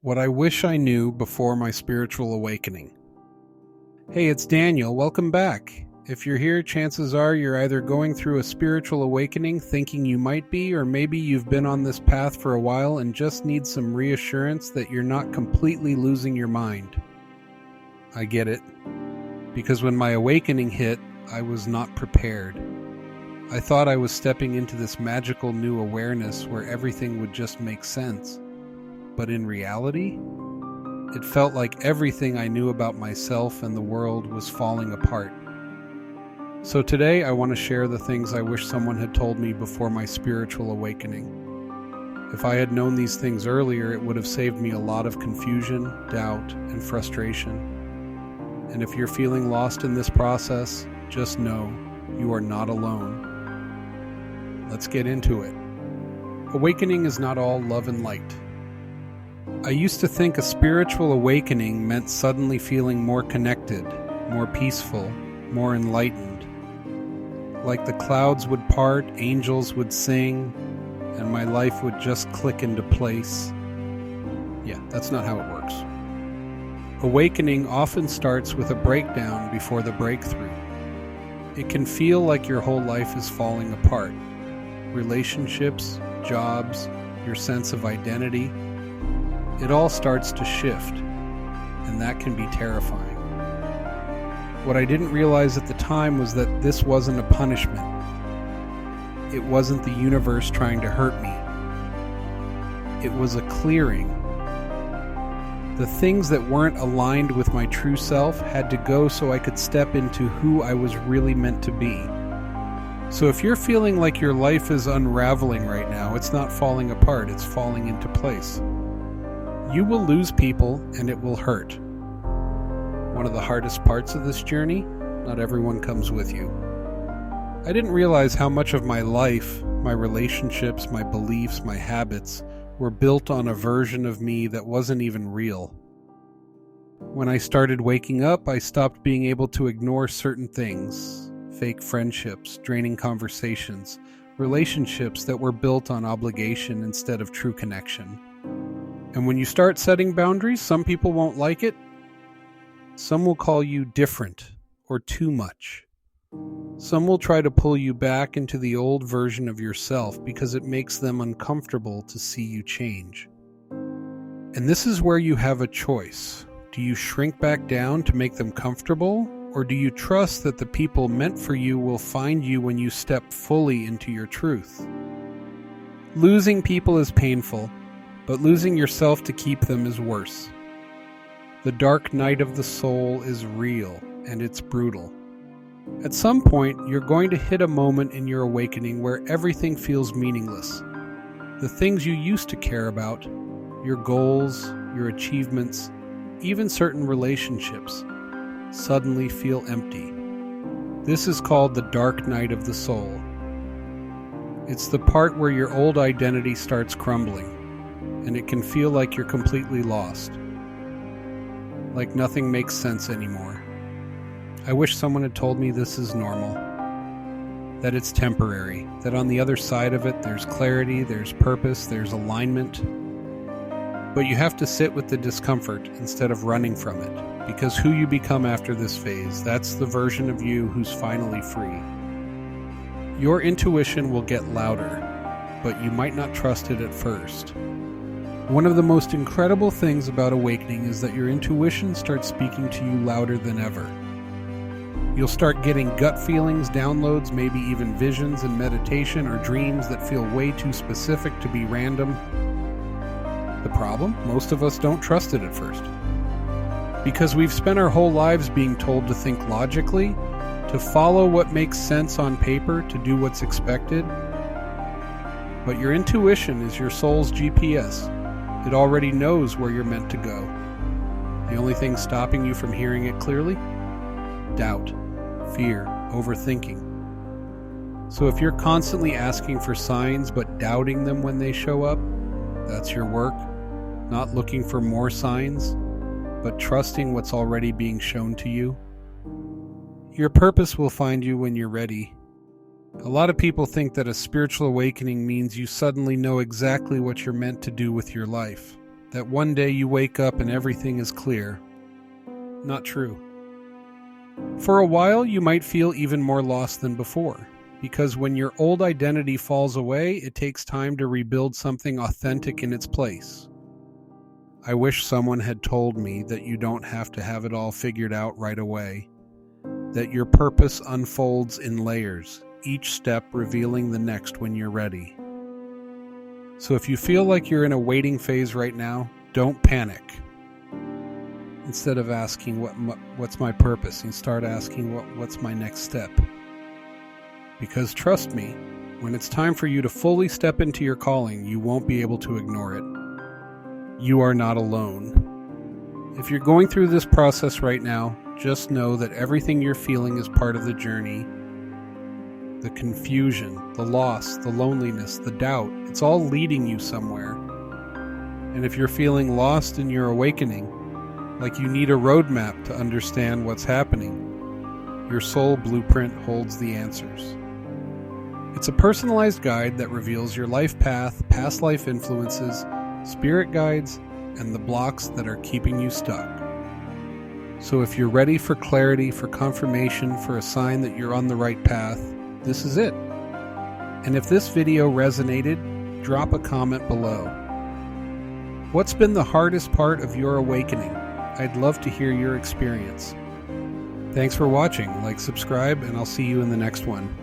What I wish I knew before my spiritual awakening. Hey, it's Daniel. Welcome back. If you're here, chances are you're either going through a spiritual awakening thinking you might be, or maybe you've been on this path for a while and just need some reassurance that you're not completely losing your mind. I get it. Because when my awakening hit, I was not prepared. I thought I was stepping into this magical new awareness where everything would just make sense. But in reality, it felt like everything I knew about myself and the world was falling apart. So today I want to share the things I wish someone had told me before my spiritual awakening. If I had known these things earlier, it would have saved me a lot of confusion, doubt, and frustration. And if you're feeling lost in this process, just know you are not alone. Let's get into it. Awakening is not all love and light. I used to think a spiritual awakening meant suddenly feeling more connected, more peaceful, more enlightened. Like the clouds would part, angels would sing, and my life would just click into place. Yeah, that's not how it works. Awakening often starts with a breakdown before the breakthrough. It can feel like your whole life is falling apart. Relationships, jobs, your sense of identity. It all starts to shift, and that can be terrifying. What I didn't realize at the time was that this wasn't a punishment. It wasn't the universe trying to hurt me. It was a clearing. The things that weren't aligned with my true self had to go so I could step into who I was really meant to be. So if you're feeling like your life is unraveling right now, it's not falling apart, it's falling into place. You will lose people, and it will hurt. One of the hardest parts of this journey, not everyone comes with you. I didn't realize how much of my life, my relationships, my beliefs, my habits, were built on a version of me that wasn't even real. When I started waking up, I stopped being able to ignore certain things, fake friendships, draining conversations, relationships that were built on obligation instead of true connection. And when you start setting boundaries, some people won't like it. Some will call you different or too much. Some will try to pull you back into the old version of yourself because it makes them uncomfortable to see you change. And this is where you have a choice. Do you shrink back down to make them comfortable, or do you trust that the people meant for you will find you when you step fully into your truth? Losing people is painful. But losing yourself to keep them is worse. The dark night of the soul is real, and it's brutal. At some point, you're going to hit a moment in your awakening where everything feels meaningless. The things you used to care about, your goals, your achievements, even certain relationships, suddenly feel empty. This is called the dark night of the soul. It's the part where your old identity starts crumbling. And it can feel like you're completely lost. Like nothing makes sense anymore. I wish someone had told me this is normal. That it's temporary. That on the other side of it, there's clarity, there's purpose, there's alignment. But you have to sit with the discomfort instead of running from it. Because who you become after this phase, that's the version of you who's finally free. Your intuition will get louder, but you might not trust it at first. One of the most incredible things about awakening is that your intuition starts speaking to you louder than ever. You'll start getting gut feelings, downloads, maybe even visions in meditation or dreams that feel way too specific to be random. The problem? Most of us don't trust it at first. Because we've spent our whole lives being told to think logically, to follow what makes sense on paper, to do what's expected. But your intuition is your soul's GPS. It already knows where you're meant to go. The only thing stopping you from hearing it clearly? Doubt, fear, overthinking. So if you're constantly asking for signs but doubting them when they show up, that's your work. Not looking for more signs, but trusting what's already being shown to you. Your purpose will find you when you're ready. A lot of people think that a spiritual awakening means you suddenly know exactly what you're meant to do with your life. that one day you wake up and everything is clear. Not true. For a while, you might feel even more lost than before, because when your old identity falls away, it takes time to rebuild something authentic in its place. I wish someone had told me that you don't have to have it all figured out right away, that your purpose unfolds in layers, each step revealing the next when you're ready. So if you feel like you're in a waiting phase right now, don't panic. Instead of asking what's my purpose, you start asking what's my next step. Because trust me, when it's time for you to fully step into your calling, you won't be able to ignore it. You are not alone. If you're going through this process right now, just know that everything you're feeling is part of the journey. The confusion, the loss, the loneliness, the doubt, it's all leading you somewhere. And if you're feeling lost in your awakening, like you need a roadmap to understand what's happening, your soul blueprint holds the answers. It's a personalized guide that reveals your life path, past life influences, spirit guides, and the blocks that are keeping you stuck. So if you're ready for clarity, for confirmation, for a sign that you're on the right path, this is it. And if this video resonated, drop a comment below. What's been the hardest part of your awakening? I'd love to hear your experience. Thanks for watching. Like, subscribe, and I'll see you in the next one.